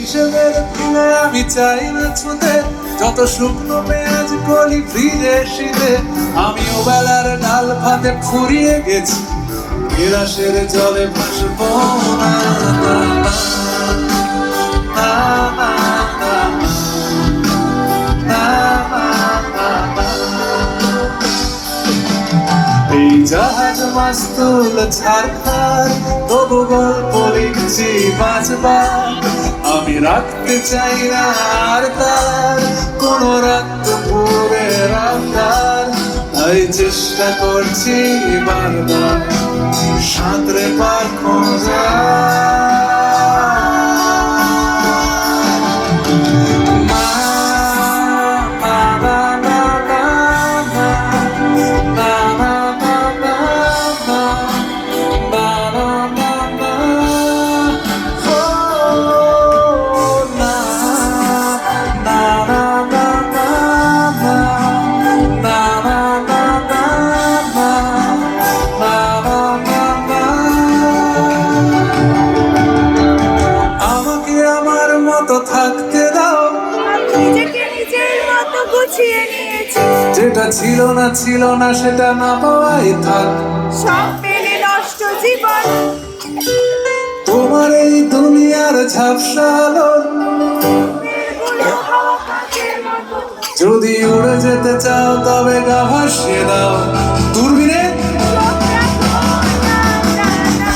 হিসেবের দিনে আমি চাই না ছুতে, যত শুকনো পেঁয়াজ কলি ফ্রিজে শীতে। আমি ও বেলার ডাল ভাতে ফুরিয়ে গেছি, নিরাশের জলে ভাসবো না। এই জাহাজ মাস্তুল ছাড়খার, তবু গল্প লিখছি বাঁচবার। আমি রাখতে চাই না আর তার কোনো রাত দুপুরের আবদার, তাই চেষ্টা করছি বারবার সাঁতরে পার খোঁজা। থাকতে দাও, নিজেকে নিজের মতো গুছিয়ে নিয়েছি। যেটা ছিল না সেটা না পাওয়াই থাক। সব পেলে নষ্ট জীবন, তোমার এই দুনিয়ার ঝাপসা আলো। মেঘগুলো হাওয়া কাকের মতো। যদি উড়ে যেতে চাও তবে গা ভাসিয়ে দাও দূরবীনে। চোখ রাখো, না, না, না।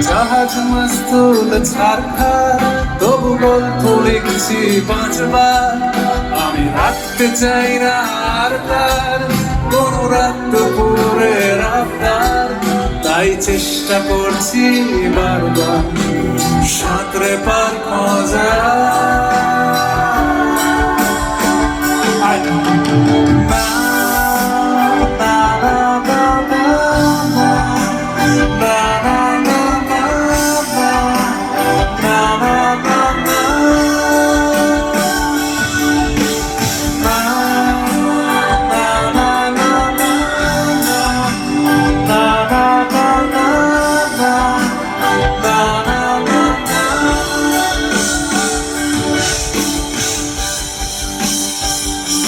জাহাজ মাস্তুল ছাড়খার, তবু গল্প লিখছি বাঁচবার। আমি রাখতে চাই না আর তার কোনো রাত দুপুরের আবদার, তাই চেষ্টা করছি বারবার সাঁতরে পার খোঁজা।